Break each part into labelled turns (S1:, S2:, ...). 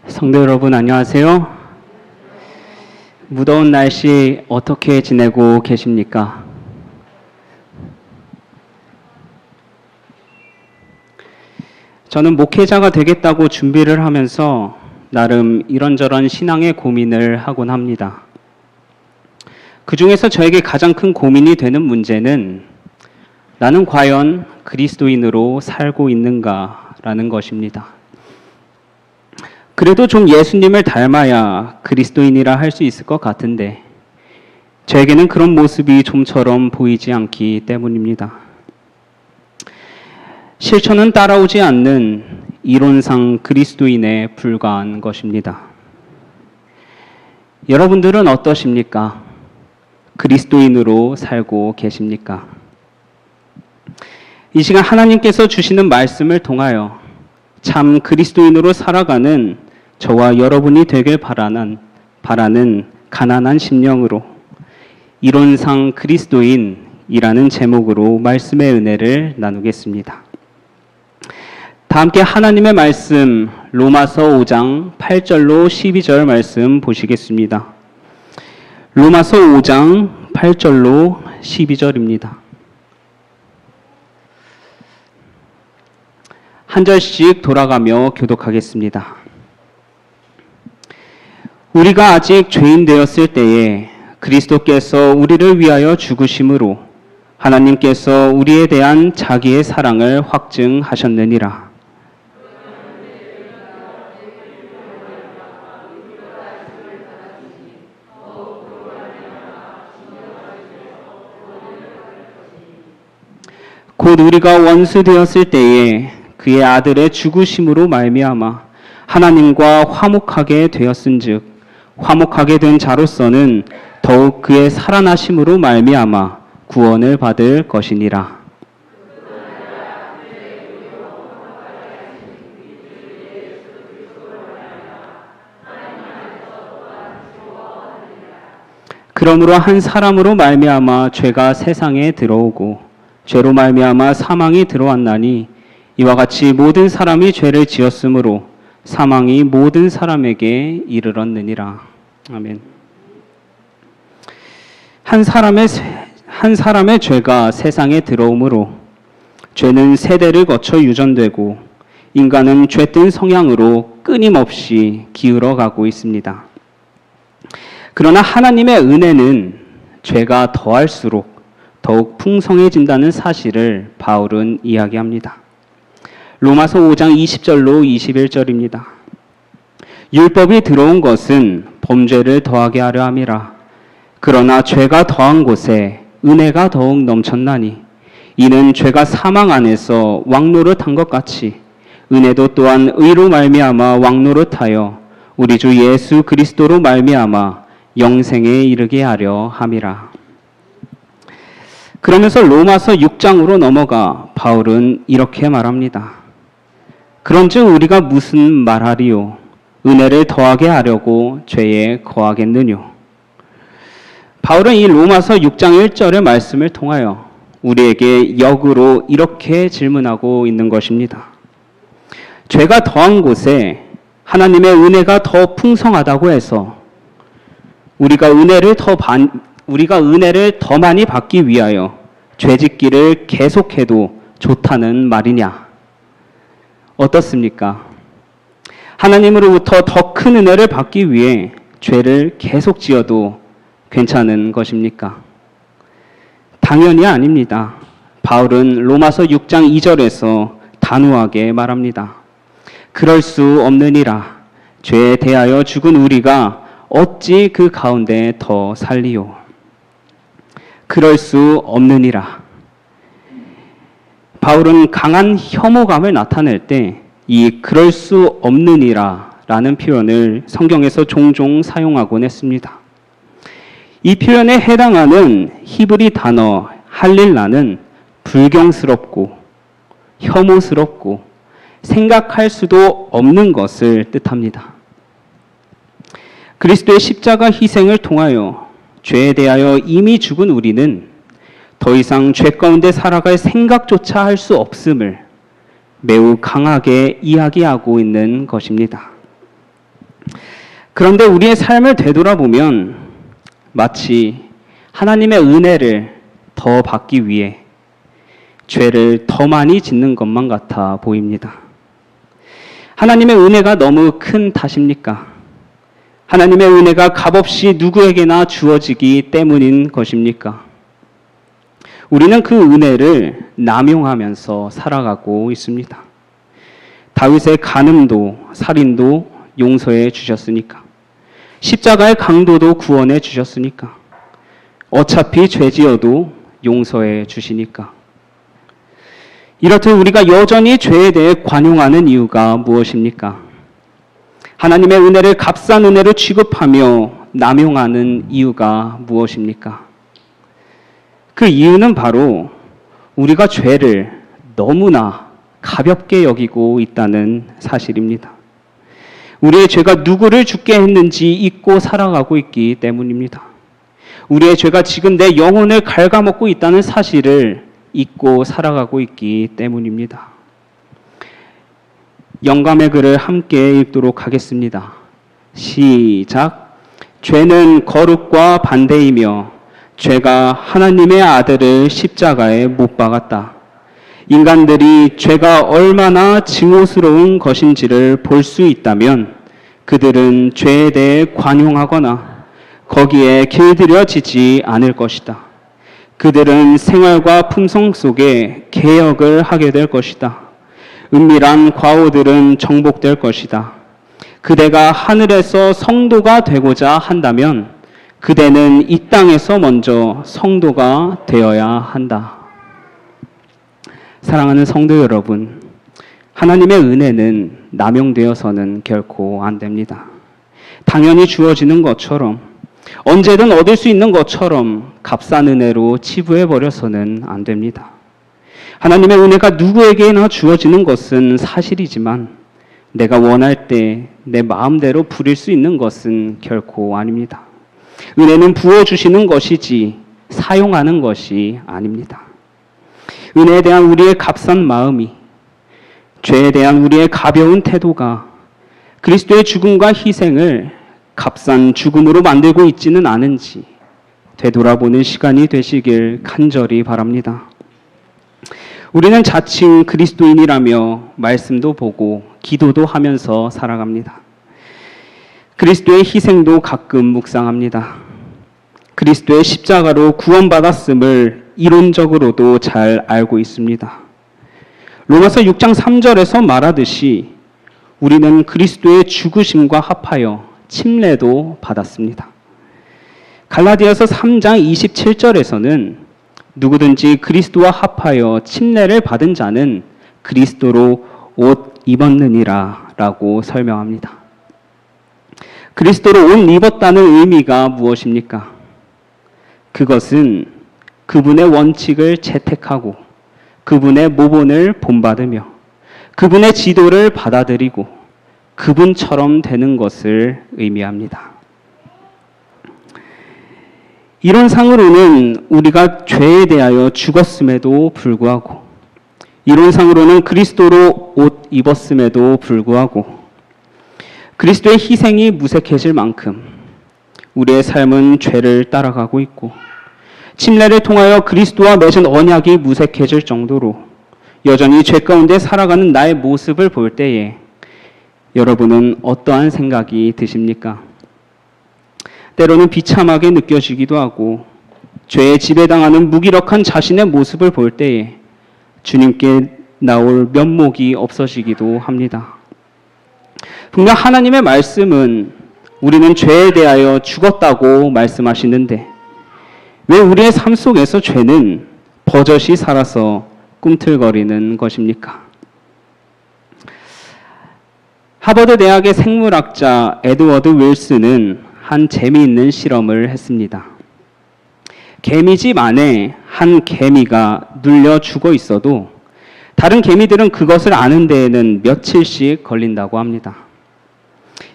S1: 성도 여러분 안녕하세요. 무더운 날씨 어떻게 지내고 계십니까? 저는 목회자가 되겠다고 준비를 하면서 나름 이런저런 신앙의 고민을 하곤 합니다. 그 중에서 저에게 가장 큰 고민이 되는 문제는 나는 과연 그리스도인으로 살고 있는가라는 것입니다. 그래도 좀 예수님을 닮아야 그리스도인이라 할 수 있을 것 같은데 저에게는 그런 모습이 좀처럼 보이지 않기 때문입니다. 실천은 따라오지 않는 이론상 그리스도인에 불과한 것입니다. 여러분들은 어떠십니까? 그리스도인으로 살고 계십니까? 이 시간 하나님께서 주시는 말씀을 통하여 참 그리스도인으로 살아가는 저와 여러분이 되길 바라는 가난한 심령으로 이론상 그리스도인이라는 제목으로 말씀의 은혜를 나누겠습니다. 다 함께 하나님의 말씀 로마서 5장 8절로 12절 말씀 보시겠습니다. 로마서 5장 8절로 12절입니다. 한 절씩 돌아가며 교독하겠습니다. 우리가 아직 죄인 되었을 때에 그리스도께서 우리를 위하여 죽으심으로 하나님께서 우리에 대한 자기의 사랑을 확증하셨느니라. 곧 우리가 원수 되었을 때에 그의 아들의 죽으심으로 말미암아 하나님과 화목하게 되었은즉 화목하게 된 자로서는 더욱 그의 살아나심으로 말미암아 구원을 받을 것이니라. 그러므로 한 사람으로 말미암아 죄가 세상에 들어오고 죄로 말미암아 사망이 들어왔나니 이와 같이 모든 사람이 죄를 지었으므로 사망이 모든 사람에게 이르렀느니라. 아멘. 한 사람의 죄가 세상에 들어오므로 죄는 세대를 거쳐 유전되고 인간은 죄된 성향으로 끊임없이 기울어가고 있습니다. 그러나 하나님의 은혜는 죄가 더할수록 더욱 풍성해진다는 사실을 바울은 이야기합니다. 로마서 5장 20절로 21절입니다. 율법이 들어온 것은 범죄를 더하게 하려 함이라. 그러나 죄가 더한 곳에 은혜가 더욱 넘쳤나니 이는 죄가 사망 안에서 왕노릇한 것 같이 은혜도 또한 의로 말미암아 왕노릇하여 우리 주 예수 그리스도로 말미암아 영생에 이르게 하려 함이라. 그러면서 로마서 6장으로 넘어가 바울은 이렇게 말합니다. 그런즉 우리가 무슨 말하리요? 은혜를 더하게 하려고 죄에 거하겠느뇨? 바울은 이 로마서 6장 1절의 말씀을 통하여 우리에게 역으로 이렇게 질문하고 있는 것입니다. 죄가 더한 곳에 하나님의 은혜가 더 풍성하다고 해서 우리가 은혜를 더 많이 받기 위하여 죄짓기를 계속해도 좋다는 말이냐? 어떻습니까? 하나님으로부터 더 큰 은혜를 받기 위해 죄를 계속 지어도 괜찮은 것입니까? 당연히 아닙니다. 바울은 로마서 6장 2절에서 단호하게 말합니다. 그럴 수 없느니라. 죄에 대하여 죽은 우리가 어찌 그 가운데 더 살리요? 그럴 수 없느니라. 바울은 강한 혐오감을 나타낼 때 이 그럴 수 없느니라 라는 표현을 성경에서 종종 사용하곤 했습니다. 이 표현에 해당하는 히브리 단어 할릴라는 불경스럽고 혐오스럽고 생각할 수도 없는 것을 뜻합니다. 그리스도의 십자가 희생을 통하여 죄에 대하여 이미 죽은 우리는 더 이상 죄 가운데 살아갈 생각조차 할 수 없음을 매우 강하게 이야기하고 있는 것입니다. 그런데 우리의 삶을 되돌아보면 마치 하나님의 은혜를 더 받기 위해 죄를 더 많이 짓는 것만 같아 보입니다. 하나님의 은혜가 너무 큰 탓입니까? 하나님의 은혜가 값없이 누구에게나 주어지기 때문인 것입니까? 우리는 그 은혜를 남용하면서 살아가고 있습니다. 다윗의 간음도 살인도 용서해 주셨으니까. 십자가의 강도도 구원해 주셨으니까. 어차피 죄지어도 용서해 주시니까. 이렇듯 우리가 여전히 죄에 대해 관용하는 이유가 무엇입니까? 하나님의 은혜를 값싼 은혜로 취급하며 남용하는 이유가 무엇입니까? 그 이유는 바로 우리가 죄를 너무나 가볍게 여기고 있다는 사실입니다. 우리의 죄가 누구를 죽게 했는지 잊고 살아가고 있기 때문입니다. 우리의 죄가 지금 내 영혼을 갉아먹고 있다는 사실을 잊고 살아가고 있기 때문입니다. 영감의 글을 함께 읽도록 하겠습니다. 시작. 죄는 거룩과 반대이며 죄가 하나님의 아들을 십자가에 못 박았다. 인간들이 죄가 얼마나 증오스러운 것인지를 볼 수 있다면 그들은 죄에 대해 관용하거나 거기에 길들여지지 않을 것이다. 그들은 생활과 품성 속에 개혁을 하게 될 것이다. 은밀한 과오들은 정복될 것이다. 그대가 하늘에서 성도가 되고자 한다면 그대는 이 땅에서 먼저 성도가 되어야 한다. 사랑하는 성도 여러분, 하나님의 은혜는 남용되어서는 결코 안 됩니다. 당연히 주어지는 것처럼, 언제든 얻을 수 있는 것처럼 값싼 은혜로 치부해버려서는 안 됩니다. 하나님의 은혜가 누구에게나 주어지는 것은 사실이지만 내가 원할 때 내 마음대로 부릴 수 있는 것은 결코 아닙니다. 은혜는 부어주시는 것이지 사용하는 것이 아닙니다. 은혜에 대한 우리의 값싼 마음이 죄에 대한 우리의 가벼운 태도가 그리스도의 죽음과 희생을 값싼 죽음으로 만들고 있지는 않은지 되돌아보는 시간이 되시길 간절히 바랍니다. 우리는 자칭 그리스도인이라며 말씀도 보고 기도도 하면서 살아갑니다. 그리스도의 희생도 가끔 묵상합니다. 그리스도의 십자가로 구원받았음을 이론적으로도 잘 알고 있습니다. 로마서 6장 3절에서 말하듯이 우리는 그리스도의 죽으심과 합하여 침례도 받았습니다. 갈라디아서 3장 27절에서는 누구든지 그리스도와 합하여 침례를 받은 자는 그리스도로 옷 입었느니라 라고 설명합니다. 그리스도로 옷 입었다는 의미가 무엇입니까? 그것은 그분의 원칙을 채택하고 그분의 모본을 본받으며 그분의 지도를 받아들이고 그분처럼 되는 것을 의미합니다. 이론상으로는 우리가 죄에 대하여 죽었음에도 불구하고 이론상으로는 그리스도로 옷 입었음에도 불구하고 그리스도의 희생이 무색해질 만큼 우리의 삶은 죄를 따라가고 있고 침례를 통하여 그리스도와 맺은 언약이 무색해질 정도로 여전히 죄 가운데 살아가는 나의 모습을 볼 때에 여러분은 어떠한 생각이 드십니까? 때로는 비참하게 느껴지기도 하고 죄에 지배당하는 무기력한 자신의 모습을 볼 때에 주님께 나올 면목이 없어지기도 합니다. 분명 하나님의 말씀은 우리는 죄에 대하여 죽었다고 말씀하시는데 왜 우리의 삶 속에서 죄는 버젓이 살아서 꿈틀거리는 것입니까? 하버드 대학의 생물학자 에드워드 윌슨은 한 재미있는 실험을 했습니다. 개미집 안에 한 개미가 눌려 죽어 있어도 다른 개미들은 그것을 아는 데에는 며칠씩 걸린다고 합니다.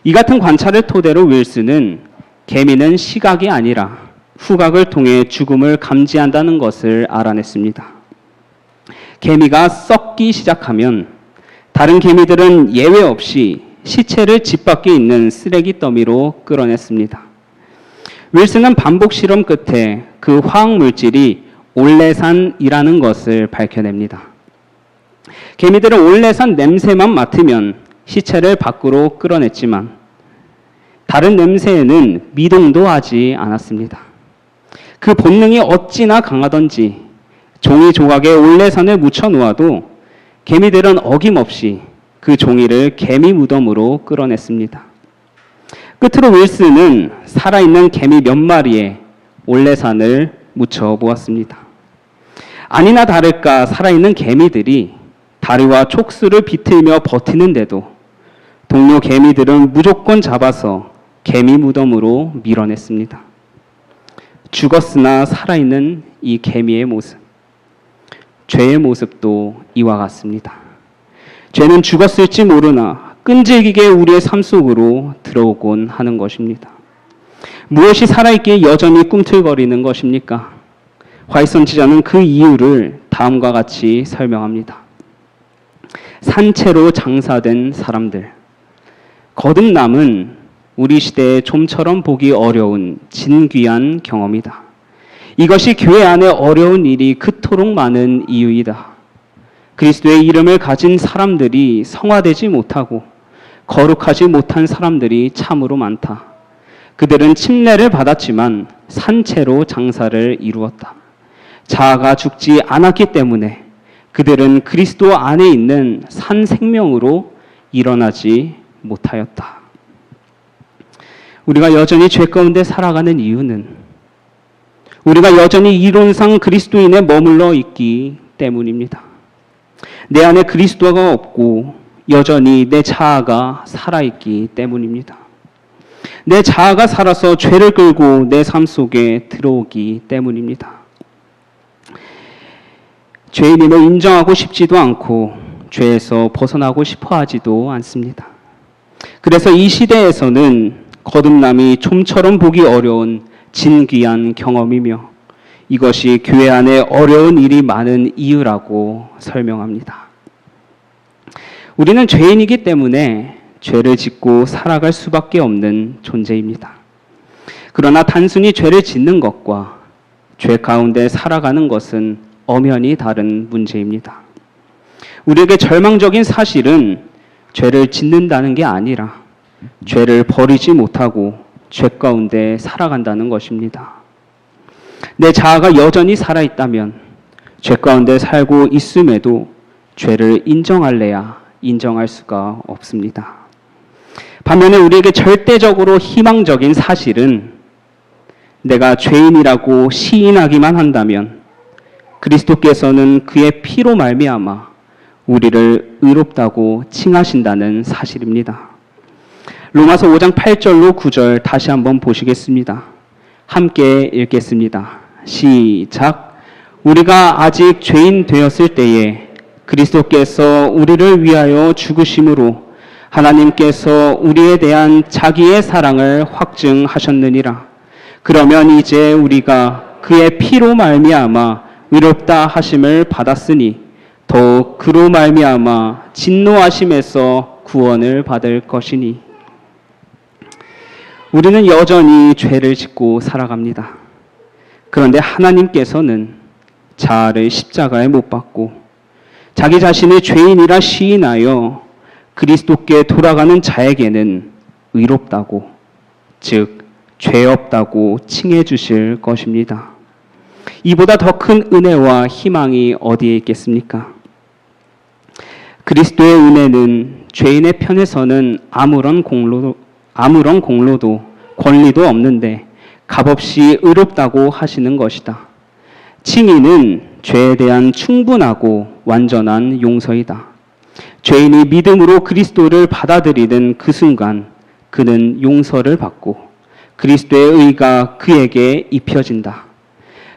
S1: 이 같은 관찰을 토대로 윌슨은 개미는 시각이 아니라 후각을 통해 죽음을 감지한다는 것을 알아냈습니다. 개미가 썩기 시작하면 다른 개미들은 예외 없이 시체를 집 밖에 있는 쓰레기 더미로 끌어냈습니다. 윌슨은 반복 실험 끝에 그 화학 물질이 올레산이라는 것을 밝혀냅니다. 개미들은 올레산 냄새만 맡으면 시체를 밖으로 끌어냈지만 다른 냄새에는 미동도 하지 않았습니다. 그 본능이 어찌나 강하던지 종이 조각에 올레산을 묻혀 놓아도 개미들은 어김없이 그 종이를 개미 무덤으로 끌어냈습니다. 끝으로 윌슨은 살아있는 개미 몇 마리에 올레산을 묻혀 보았습니다. 아니나 다를까 살아있는 개미들이 다리와 촉수를 비틀며 버티는데도 동료 개미들은 무조건 잡아서 개미 무덤으로 밀어냈습니다. 죽었으나 살아있는 이 개미의 모습, 죄의 모습도 이와 같습니다. 죄는 죽었을지 모르나 끈질기게 우리의 삶 속으로 들어오곤 하는 것입니다. 무엇이 살아있기에 여전히 꿈틀거리는 것입니까? 화이선 지자는 그 이유를 다음과 같이 설명합니다. 산채로 장사된 사람들. 거듭남은 우리 시대에 좀처럼 보기 어려운 진귀한 경험이다. 이것이 교회 안에 어려운 일이 그토록 많은 이유이다. 그리스도의 이름을 가진 사람들이 성화되지 못하고 거룩하지 못한 사람들이 참으로 많다. 그들은 침례를 받았지만 산채로 장사를 이루었다. 자아가 죽지 않았기 때문에 그들은 그리스도 안에 있는 산 생명으로 일어나지 못하였다. 우리가 여전히 죄 가운데 살아가는 이유는 우리가 여전히 이론상 그리스도인에 머물러 있기 때문입니다. 내 안에 그리스도가 없고 여전히 내 자아가 살아있기 때문입니다. 내 자아가 살아서 죄를 끌고 내 삶 속에 들어오기 때문입니다. 죄인임을 인정하고 싶지도 않고 죄에서 벗어나고 싶어 하지도 않습니다. 그래서 이 시대에서는 거듭남이 좀처럼 보기 어려운 진귀한 경험이며 이것이 교회 안에 어려운 일이 많은 이유라고 설명합니다. 우리는 죄인이기 때문에 죄를 짓고 살아갈 수밖에 없는 존재입니다. 그러나 단순히 죄를 짓는 것과 죄 가운데 살아가는 것은 엄연히 다른 문제입니다. 우리에게 절망적인 사실은 죄를 짓는다는 게 아니라 죄를 버리지 못하고 죄 가운데 살아간다는 것입니다. 내 자아가 여전히 살아있다면 죄 가운데 살고 있음에도 죄를 인정할래야 인정할 수가 없습니다. 반면에 우리에게 절대적으로 희망적인 사실은 내가 죄인이라고 시인하기만 한다면 그리스도께서는 그의 피로 말미암아 우리를 의롭다고 칭하신다는 사실입니다. 로마서 5장 8절로 9절 다시 한번 보시겠습니다. 함께 읽겠습니다. 시작. 우리가 아직 죄인 되었을 때에 그리스도께서 우리를 위하여 죽으심으로 하나님께서 우리에 대한 자기의 사랑을 확증하셨느니라. 그러면 이제 우리가 그의 피로 말미암아 의롭다 하심을 받았으니 더욱 그로 말미암아 진노하심에서 구원을 받을 것이니. 우리는 여전히 죄를 짓고 살아갑니다. 그런데 하나님께서는 자아를 십자가에 못 박고 자기 자신을 죄인이라 시인하여 그리스도께 돌아가는 자에게는 의롭다고, 즉 죄 없다고 칭해 주실 것입니다. 이보다 더 큰 은혜와 희망이 어디에 있겠습니까? 그리스도의 은혜는 죄인의 편에서는 아무런 공로도 권리도 없는데 값없이 의롭다고 하시는 것이다. 칭의는 죄에 대한 충분하고 완전한 용서이다. 죄인이 믿음으로 그리스도를 받아들이는 그 순간 그는 용서를 받고 그리스도의 의가 그에게 입혀진다.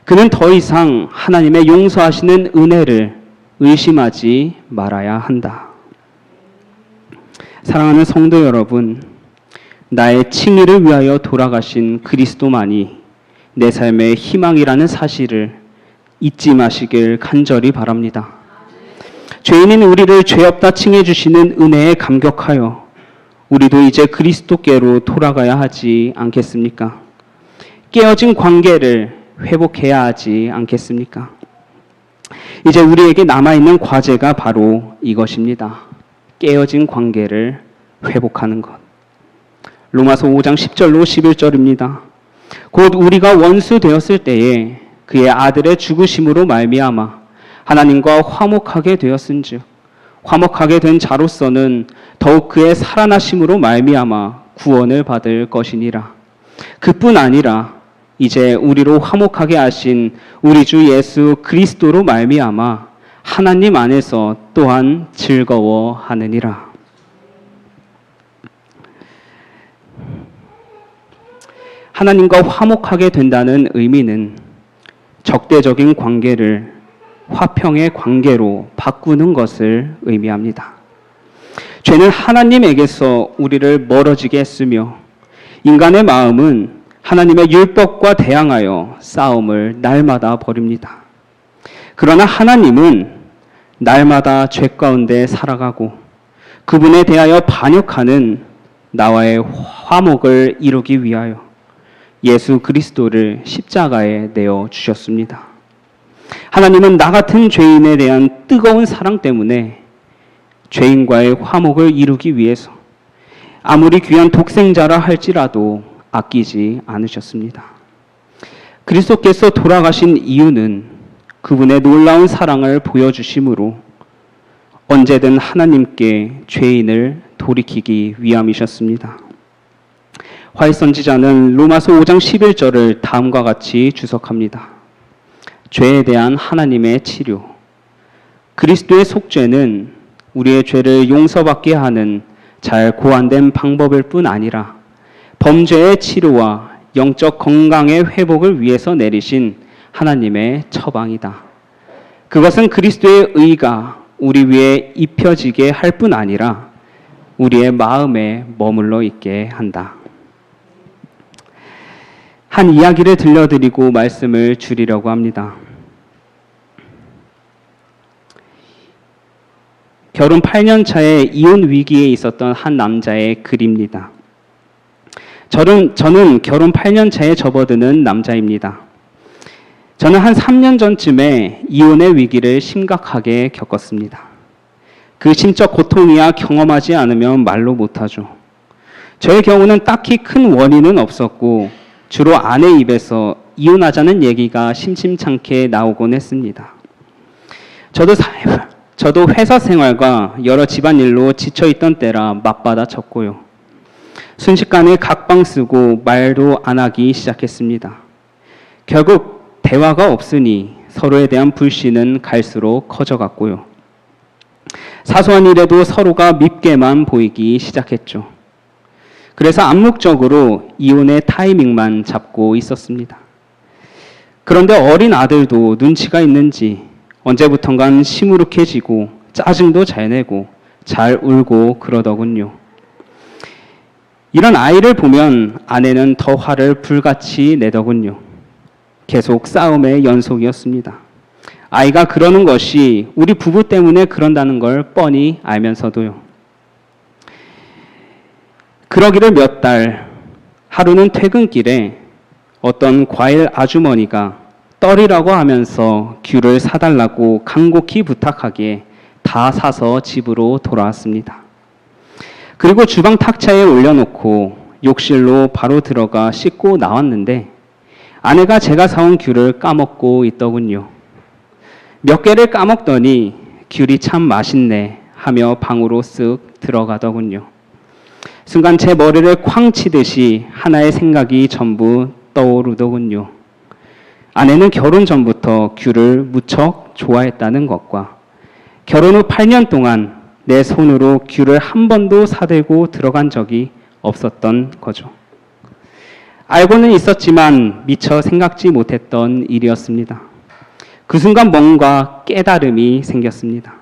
S1: 그는 더 이상 하나님의 용서하시는 은혜를 의심하지 말아야 한다. 사랑하는 성도 여러분, 나의 칭의를 위하여 돌아가신 그리스도만이 내 삶의 희망이라는 사실을 잊지 마시길 간절히 바랍니다. 죄인인 우리를 죄 없다 칭해 주시는 은혜에 감격하여 우리도 이제 그리스도께로 돌아가야 하지 않겠습니까? 깨어진 관계를 회복해야 하지 않겠습니까? 이제 우리에게 남아있는 과제가 바로 이것입니다. 깨어진 관계를 회복하는 것. 로마서 5장 10절로 11절입니다. 곧 우리가 원수 되었을 때에 그의 아들의 죽으심으로 말미암아 하나님과 화목하게 되었은즉 화목하게 된 자로서는 더욱 그의 살아나심으로 말미암아 구원을 받을 것이니라. 그뿐 아니라 이제 우리로 화목하게 하신 우리 주 예수 그리스도로 말미암아 하나님 안에서 또한 즐거워하느니라. 하나님과 화목하게 된다는 의미는 적대적인 관계를 화평의 관계로 바꾸는 것을 의미합니다. 죄는 하나님에게서 우리를 멀어지게 했으며 인간의 마음은 하나님의 율법과 대항하여 싸움을 날마다 벌입니다. 그러나 하나님은 날마다 죄 가운데 살아가고 그분에 대하여 반역하는 나와의 화목을 이루기 위하여 예수 그리스도를 십자가에 내어 주셨습니다. 하나님은 나 같은 죄인에 대한 뜨거운 사랑 때문에 죄인과의 화목을 이루기 위해서 아무리 귀한 독생자라 할지라도 아끼지 않으셨습니다. 그리스도께서 돌아가신 이유는 그분의 놀라운 사랑을 보여주심으로 언제든 하나님께 죄인을 돌이키기 위함이셨습니다. 화해선지자는 로마서 5장 11절을 다음과 같이 주석합니다. 죄에 대한 하나님의 치료. 그리스도의 속죄는 우리의 죄를 용서받게 하는 잘 고안된 방법일 뿐 아니라 범죄의 치료와 영적 건강의 회복을 위해서 내리신 하나님의 처방이다. 그것은 그리스도의 의가 우리 위에 입혀지게 할 뿐 아니라 우리의 마음에 머물러 있게 한다. 한 이야기를 들려드리고 말씀을 줄이려고 합니다. 결혼 8년 차에 이혼 위기에 있었던 한 남자의 글입니다. 저는 결혼 8년 차에 접어드는 남자입니다. 저는 한 3년 전쯤에 이혼의 위기를 심각하게 겪었습니다. 그 심적 고통이야 경험하지 않으면 말로 못하죠. 저의 경우는 딱히 큰 원인은 없었고 주로 아내 입에서 이혼하자는 얘기가 심심찮게 나오곤 했습니다. 저도 회사 생활과 여러 집안일로 지쳐있던 때라 맞받아쳤고요. 순식간에 각방 쓰고 말도 안 하기 시작했습니다. 결국 대화가 없으니 서로에 대한 불신은 갈수록 커져갔고요. 사소한 일에도 서로가 밉게만 보이기 시작했죠. 그래서 암묵적으로 이혼의 타이밍만 잡고 있었습니다. 그런데 어린 아들도 눈치가 있는지 언제부턴간 시무룩해지고 짜증도 잘 내고 잘 울고 그러더군요. 이런 아이를 보면 아내는 더 화를 불같이 내더군요. 계속 싸움의 연속이었습니다. 아이가 그러는 것이 우리 부부 때문에 그런다는 걸 뻔히 알면서도요. 그러기를 몇 달, 하루는 퇴근길에 어떤 과일 아주머니가 떨이라고 하면서 귤을 사달라고 간곡히 부탁하기에 다 사서 집으로 돌아왔습니다. 그리고 주방 탁자에 올려놓고 욕실로 바로 들어가 씻고 나왔는데 아내가 제가 사온 귤을 까먹고 있더군요. 몇 개를 까먹더니 귤이 참 맛있네 하며 방으로 쓱 들어가더군요. 순간 제 머리를 쾅 치듯이 하나의 생각이 전부 떠오르더군요. 아내는 결혼 전부터 귤을 무척 좋아했다는 것과 결혼 후 8년 동안 내 손으로 귤을 한 번도 사들고 들어간 적이 없었던 거죠. 알고는 있었지만 미처 생각지 못했던 일이었습니다. 그 순간 뭔가 깨달음이 생겼습니다.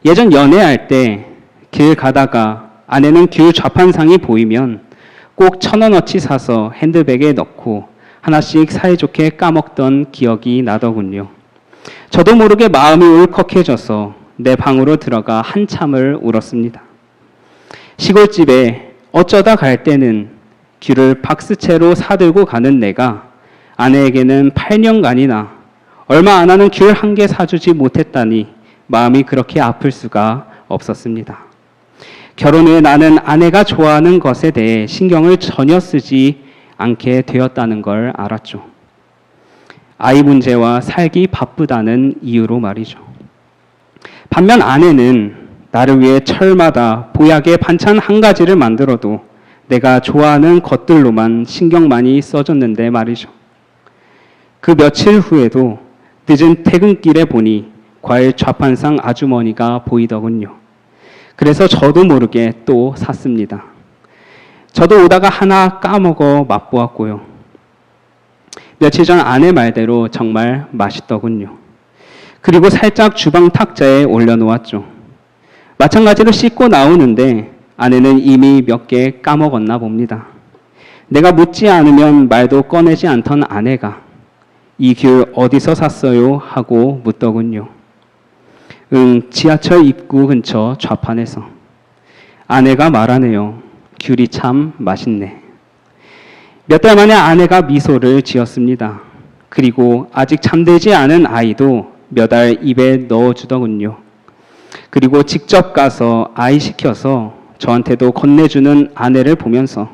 S1: 예전 연애할 때 길 가다가 아내는 귤 좌판상이 보이면 꼭 1,000원어치 사서 핸드백에 넣고 하나씩 사이좋게 까먹던 기억이 나더군요. 저도 모르게 마음이 울컥해져서 내 방으로 들어가 한참을 울었습니다. 시골집에 어쩌다 갈 때는 귤을 박스채로 사들고 가는 내가 아내에게는 8년간이나 얼마 안 하는 귤 한 개 사주지 못했다니 마음이 그렇게 아플 수가 없었습니다. 결혼 후에 나는 아내가 좋아하는 것에 대해 신경을 전혀 쓰지 않게 되었다는 걸 알았죠. 아이 문제와 살기 바쁘다는 이유로 말이죠. 반면 아내는 나를 위해 철마다 보약의 반찬 한 가지를 만들어도 내가 좋아하는 것들로만 신경 많이 써줬는데 말이죠. 그 며칠 후에도 늦은 퇴근길에 보니 과일 좌판상 아주머니가 보이더군요. 그래서 저도 모르게 또 샀습니다. 저도 오다가 하나 까먹어 맛보았고요. 며칠 전 아내 말대로 정말 맛있더군요. 그리고 살짝 주방 탁자에 올려놓았죠. 마찬가지로 씻고 나오는데 아내는 이미 몇 개 까먹었나 봅니다. 내가 묻지 않으면 말도 꺼내지 않던 아내가 이 귤 어디서 샀어요? 하고 묻더군요. 지하철 입구 근처 좌판에서. 아내가 말하네요. 귤이 참 맛있네. 몇 달 만에 아내가 미소를 지었습니다. 그리고 아직 잠들지 않은 아이도 몇 알 입에 넣어주더군요. 그리고 직접 가서 아이 시켜서 저한테도 건네주는 아내를 보면서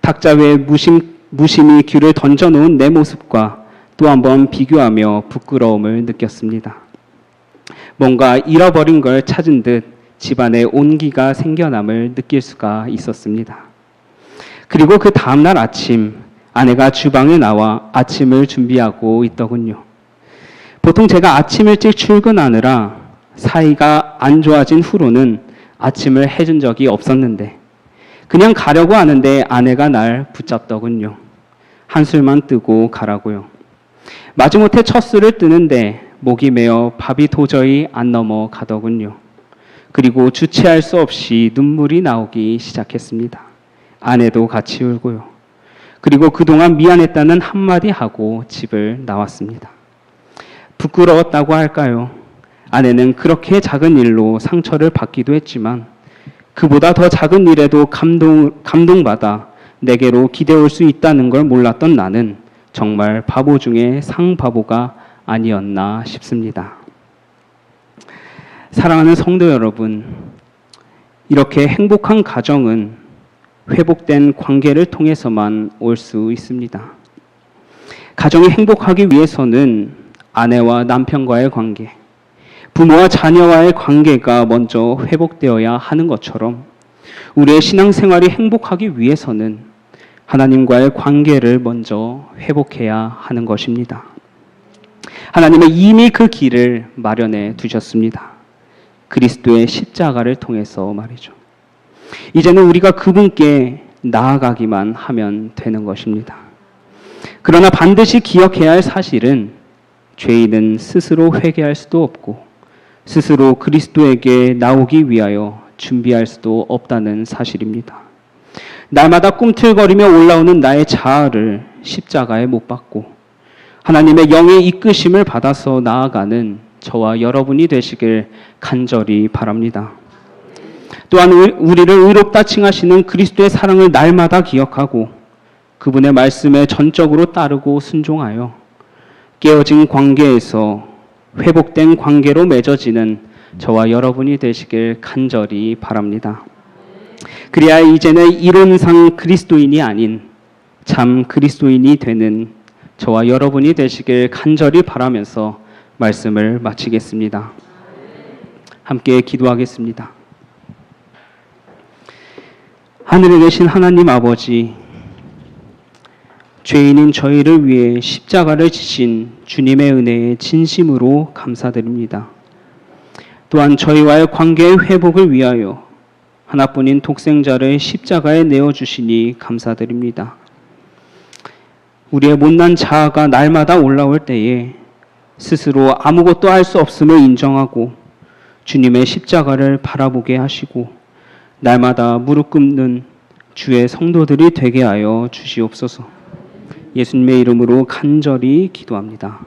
S1: 탁자 위에 무심히 귤을 던져놓은 내 모습과 또 한 번 비교하며 부끄러움을 느꼈습니다. 뭔가 잃어버린 걸 찾은 듯 집안에 온기가 생겨남을 느낄 수가 있었습니다. 그리고 그 다음날 아침 아내가 주방에 나와 아침을 준비하고 있더군요. 보통 제가 아침 일찍 출근하느라 사이가 안 좋아진 후로는 아침을 해준 적이 없었는데 그냥 가려고 하는데 아내가 날 붙잡더군요. 한술만 뜨고 가라고요. 마지못해 첫 술을 뜨는데 목이 메어 밥이 도저히 안 넘어가더군요. 그리고 주체할 수 없이 눈물이 나오기 시작했습니다. 아내도 같이 울고요. 그리고 그동안 미안했다는 한마디 하고 집을 나왔습니다. 부끄러웠다고 할까요? 아내는 그렇게 작은 일로 상처를 받기도 했지만 그보다 더 작은 일에도 감동받아 내게로 기대올 수 있다는 걸 몰랐던 나는 정말 바보 중에 상바보가 아니었나 싶습니다. 사랑하는 성도 여러분, 이렇게 행복한 가정은 회복된 관계를 통해서만 올 수 있습니다. 가정이 행복하기 위해서는 아내와 남편과의 관계, 부모와 자녀와의 관계가 먼저 회복되어야 하는 것처럼 우리의 신앙생활이 행복하기 위해서는 하나님과의 관계를 먼저 회복해야 하는 것입니다. 하나님은 이미 그 길을 마련해 두셨습니다. 그리스도의 십자가를 통해서 말이죠. 이제는 우리가 그분께 나아가기만 하면 되는 것입니다. 그러나 반드시 기억해야 할 사실은 죄인은 스스로 회개할 수도 없고 스스로 그리스도에게 나오기 위하여 준비할 수도 없다는 사실입니다. 날마다 꿈틀거리며 올라오는 나의 자아를 십자가에 못 박고 하나님의 영의 이끄심을 받아서 나아가는 저와 여러분이 되시길 간절히 바랍니다. 또한 우리를 의롭다 칭하시는 그리스도의 사랑을 날마다 기억하고 그분의 말씀에 전적으로 따르고 순종하여 깨어진 관계에서 회복된 관계로 맺어지는 저와 여러분이 되시길 간절히 바랍니다. 그래야 이제는 이론상 그리스도인이 아닌 참 그리스도인이 되는 저와 여러분이 되시길 간절히 바라면서 말씀을 마치겠습니다. 함께 기도하겠습니다. 하늘에 계신 하나님 아버지, 죄인인 저희를 위해 십자가를 지신 주님의 은혜에 진심으로 감사드립니다. 또한 저희와의 관계의 회복을 위하여 하나뿐인 독생자를 십자가에 내어주시니 감사드립니다. 우리의 못난 자아가 날마다 올라올 때에 스스로 아무것도 할 수 없음을 인정하고 주님의 십자가를 바라보게 하시고 날마다 무릎 꿇는 주의 성도들이 되게 하여 주시옵소서. 예수님의 이름으로 간절히 기도합니다.